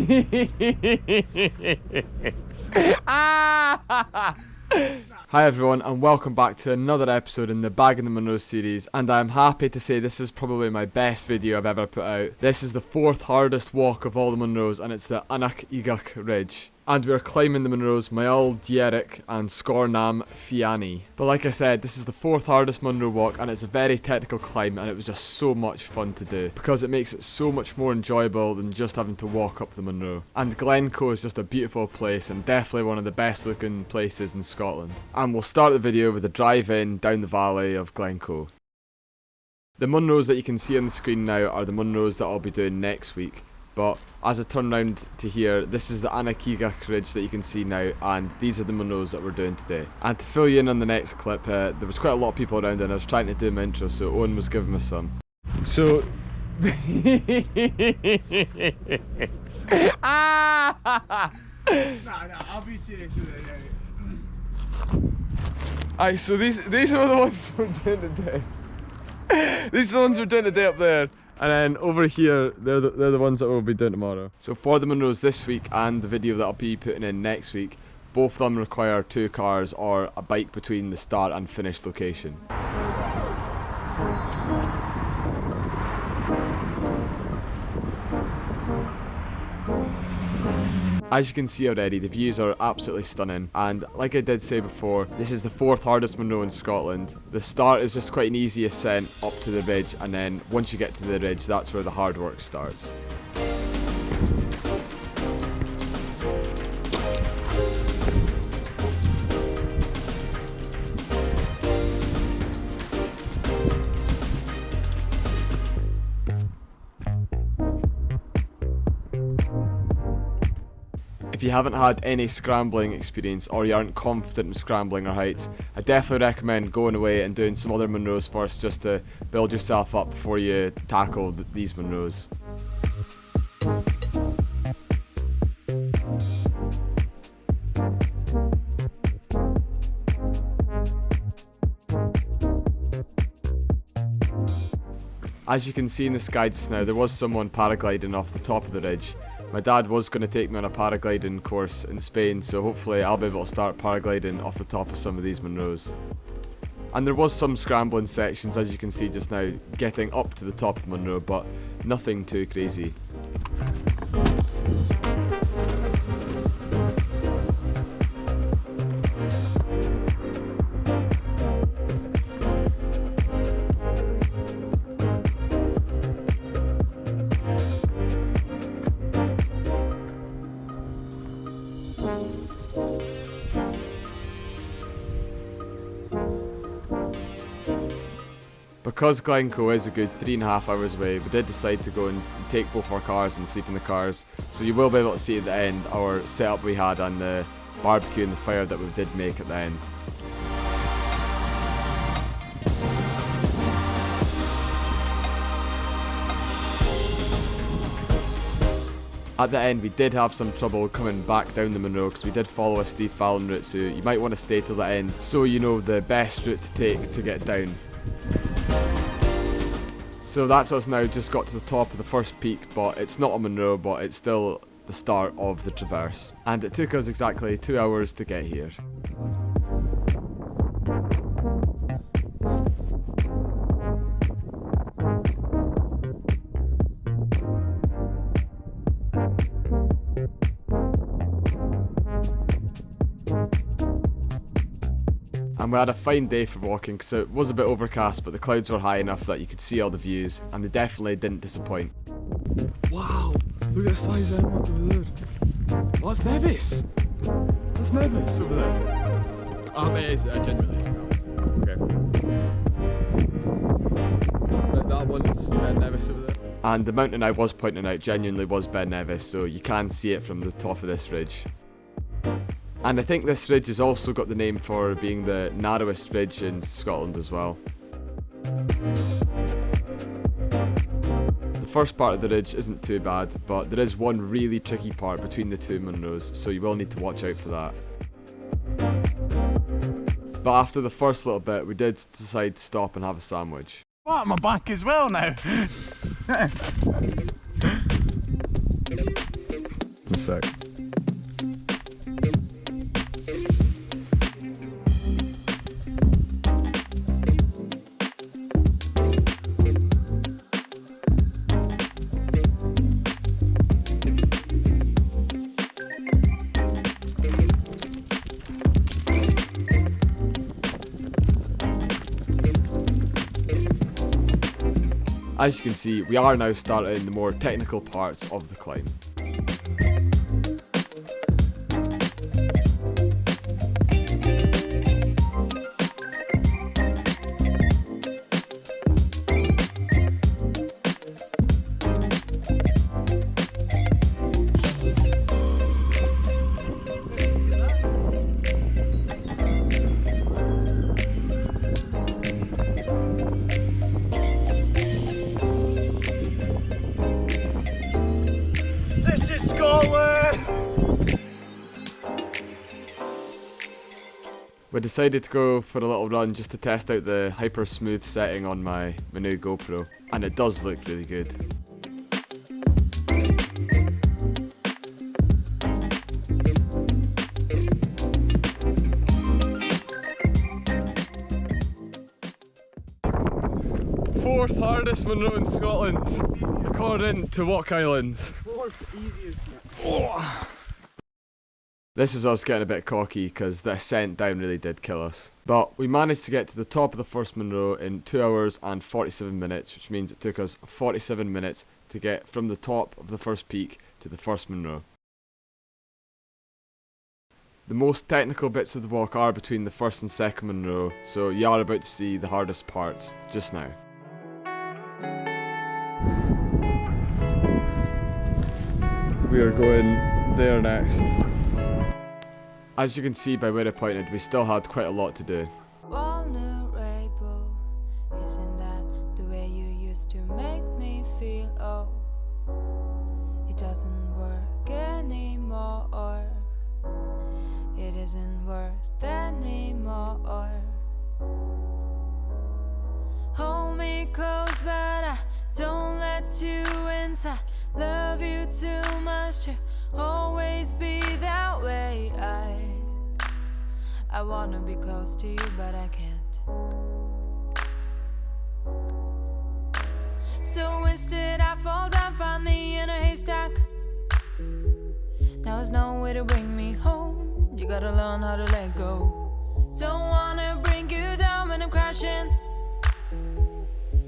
Hi everyone, and welcome back to another episode in the Bag in the Munros series, and I am happy to say this is probably my best video I've ever put out. This is the 4th hardest walk of all the Munros, and it's the Aonach Eagach Ridge. And we are climbing the Munros, Meall Dearg and Sgòrr Fiannaidh. But like I said, this is the 4th hardest Munro walk, and it's a very technical climb, and it was just so much fun to do because it makes it so much more enjoyable than just having to walk up the Munro. And Glencoe is just a beautiful place and definitely one of the best looking places in Scotland. And we'll start the video with a drive in down the valley of Glencoe. The Munros that you can see on the screen now are the Munros that I'll be doing next week. But as I turn around to here, this is the Aonach Eagach Ridge that you can see now, and these are the Munros that we're doing today. And to fill you in on the next clip, there was quite a lot of people around and I was trying to do my intro, so Owen was giving me some. So... No, I'll be serious with it. Alright, so these are the ones we're doing today. These are the ones we're doing today up there. And then over here, they're the ones that we'll be doing tomorrow. So for the Munros this week and the video that I'll be putting in next week, both of them require 2 cars or a bike between the start and finish location. As you can see already, the views are absolutely stunning, and like I did say before, this is the 4th hardest Munro in Scotland. The start is just quite an easy ascent up to the ridge, and then once you get to the ridge, that's where the hard work starts. If you haven't had any scrambling experience or you aren't confident in scrambling or heights, I definitely recommend going away and doing some other Munros first just to build yourself up before you tackle these Munros. As you can see in the sky just now, there was someone paragliding off the top of the ridge. My dad was going to take me on a paragliding course in Spain, so hopefully I'll be able to start paragliding off the top of some of these Munros. And there was some scrambling sections, as you can see just now, getting up to the top of the Munro, but nothing too crazy. Because Glencoe is a good 3.5 hours away, we did decide to go and take both our cars and sleep in the cars, so you will be able to see at the end our setup we had and the barbecue and the fire that we did make at the end. At the end we did have some trouble coming back down the Munro because we did follow a steep Fallon route, so you might want to stay till the end so you know the best route to take to get down. So that's us now, just got to the top of the first peak, but it's not a Munro, but it's still the start of the traverse. And it took us exactly 2 hours to get here. And we had a fine day for walking because it was a bit overcast, but the clouds were high enough that you could see all the views, and they definitely didn't disappoint. Wow, look at the size of that one over there. Oh, that's Nevis! That's Nevis over there. It is, genuinely is. Okay. Right, that one's Ben Nevis over there. And the mountain I was pointing out genuinely was Ben Nevis, so you can see it from the top of this ridge. And I think this ridge has also got the name for being the narrowest ridge in Scotland as well. The first part of the ridge isn't too bad, but there is one really tricky part between the 2 Munros, so you will need to watch out for that. But after the first little bit, we did decide to stop and have a sandwich. What, my back as well now? in a sec. As you can see, we are now starting the more technical parts of the climb. We decided to go for a little run just to test out the hyper smooth setting on my new GoPro, and it does look really good. Fourth hardest Munro in Scotland, according to Walk Highlands. Fourth easiest. Oh. This is us getting a bit cocky because the ascent down really did kill us. But we managed to get to the top of the first Munro in 2 hours and 47 minutes, which means it took us 47 minutes to get from the top of the first peak to the first Munro. The most technical bits of the walk are between the first and second Munro, so you are about to see the hardest parts just now. We are going there next. As you can see by where I pointed, we still had quite a lot to do. Walnut rainbow, isn't that the way you used to make me feel? Oh, it doesn't work anymore. It isn't worth anymore. Hold me close, but I don't let you inside. Love you too much to always be that way. I wanna be close to you, but I can't. So instead I fall down, find me in a haystack. Now there's no way to bring me home. You gotta learn how to let go. Don't wanna bring you down when I'm crashing.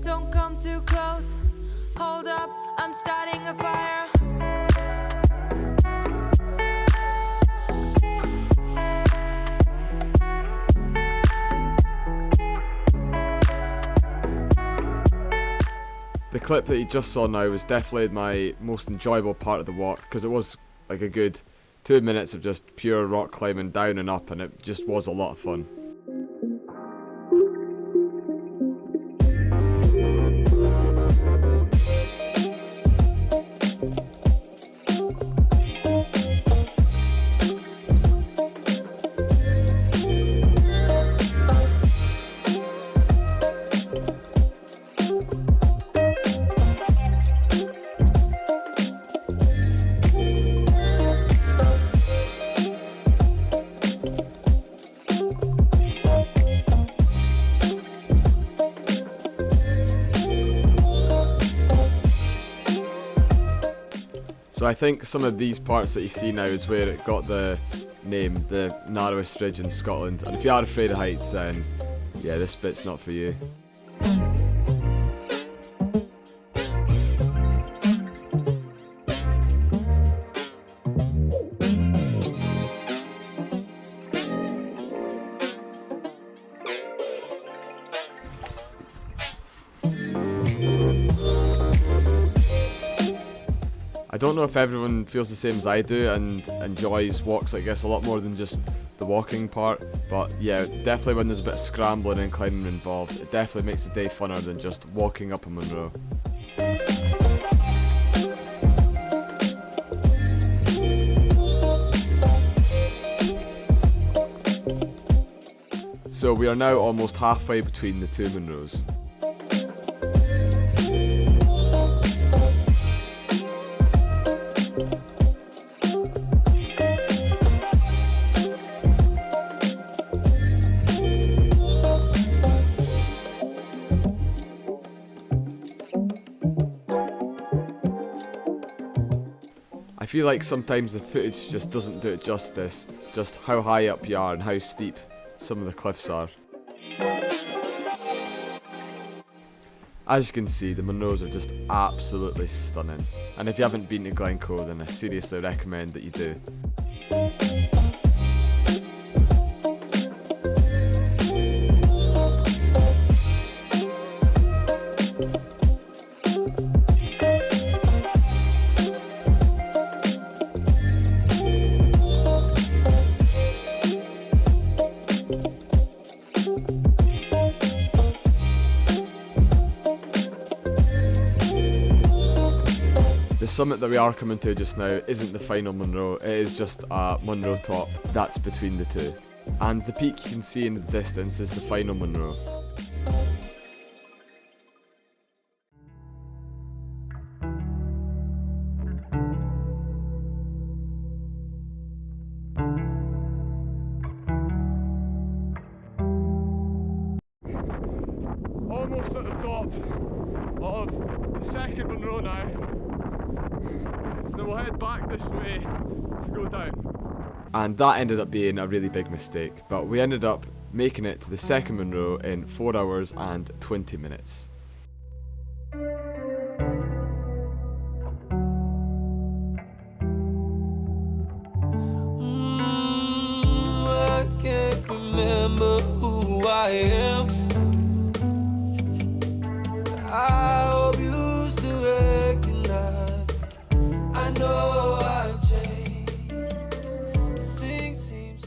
Don't come too close. Hold up, I'm starting a fire. The clip that you just saw now was definitely my most enjoyable part of the walk, because it was like a good 2 minutes of just pure rock climbing down and up, and it just was a lot of fun. So I think some of these parts that you see now is where it got the name, the Narrowest Ridge in Scotland. And if you are afraid of heights, then yeah, this bit's not for you. I don't know if everyone feels the same as I do and enjoys walks like this a lot more than just the walking part, but yeah, definitely when there's a bit of scrambling and climbing involved, it definitely makes the day funner than just walking up a Munro. So we are now almost halfway between the two Munros. I feel like sometimes the footage just doesn't do it justice, just how high up you are and how steep some of the cliffs are. As you can see, the Munros are just absolutely stunning, and if you haven't been to Glencoe, then I seriously recommend that you do. The summit that we are coming to just now isn't the final Munro, it is just a Munro top that's between the two. And the peak you can see in the distance is the final Munro. Almost at the top of the second Munro now. Then we'll head back this way to go down. And that ended up being a really big mistake, but we ended up making it to the second Munro in 4 hours and 20 minutes. I can't remember who I am. I hope you still recognize me. I know I've changed. Things seem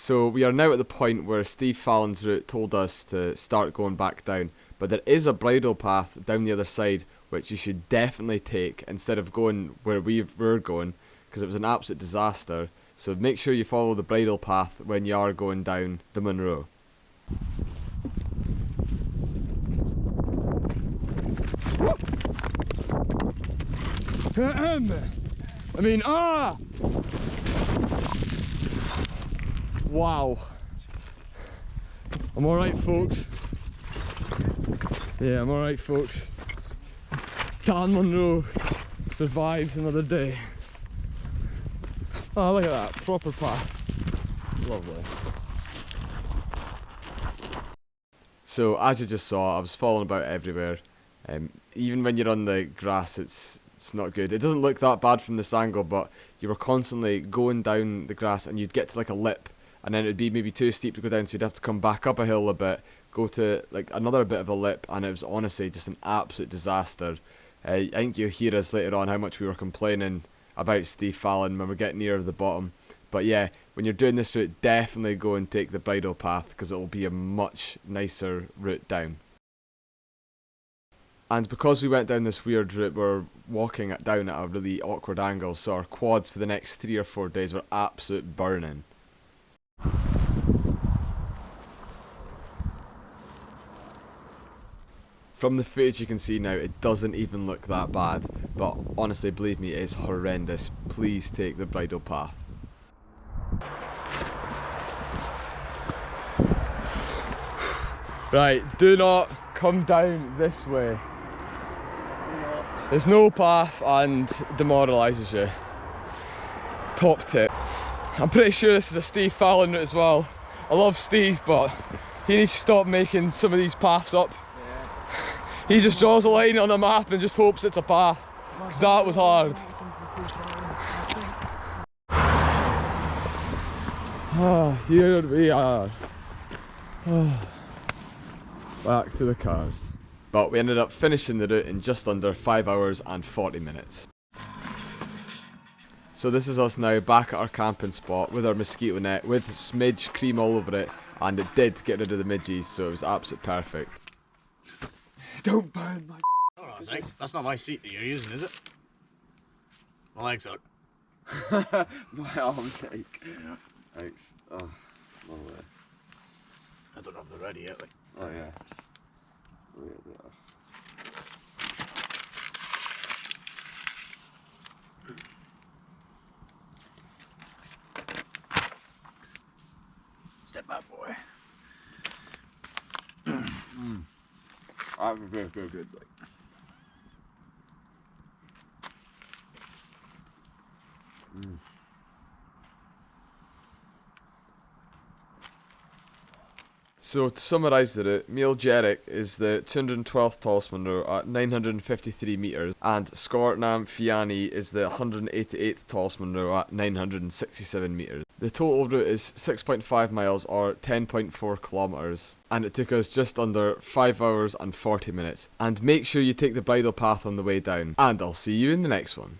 So we are now at the point where Steve Fallon's route told us to start going back down, but there is a bridle path down the other side which you should definitely take instead of going where we were going, because it was an absolute disaster. So make sure you follow the bridle path when you are going down the Munro. Wow. I'm alright, folks. Yeah, I'm alright, folks. Dan Munro survives another day. Oh, look at that. Proper path. Lovely. So, as you just saw, I was falling about everywhere. Even when you're on the grass, it's not good. It doesn't look that bad from this angle, but you were constantly going down the grass and you'd get to like a lip, and then it'd be maybe too steep to go down, so you'd have to come back up a hill a bit, go to like another bit of a lip, and it was honestly just an absolute disaster. I think you'll hear us later on how much we were complaining about Steve Fallon when we get near the bottom. But yeah, when you're doing this route, definitely go and take the bridle path, because it will be a much nicer route down. And because we went down this weird route, we're walking down at a really awkward angle, so our quads for the next 3 or 4 days were absolute burning. From the footage you can see now, it doesn't even look that bad, but honestly, believe me, it is horrendous. Please take the bridle path. Right, do not come down this way. There's no path and demoralises you. Top tip. I'm pretty sure this is a Steve Fallon route as well. I love Steve, but he needs to stop making some of these paths up. He just draws a line on a map and just hopes it's a path, because that was hard. Here we are. Back to the cars. But we ended up finishing the route in just under 5 hours and 40 minutes. So this is us now back at our camping spot with our mosquito net with smidge cream all over it, and it did get rid of the midges, so it was absolute perfect. Don't burn my Alright, thanks. That's not my seat that you're using, is it? My legs are. my arm's ache. Yeah. Thanks. Oh, lovely. I don't have the ready yet, like. Oh yeah. Oh, yeah, they are. Step back, boy. That was very, very good. Like. So to summarise the route, Meall Dearg is the 212th tallest Munro at 953 metres, and Sgòrr nam Fiannaidh is the 188th tallest Munro at 967 metres. The total route is 6.5 miles or 10.4 kilometres, and it took us just under 5 hours and 40 minutes. And make sure you take the bridle path on the way down, and I'll see you in the next one.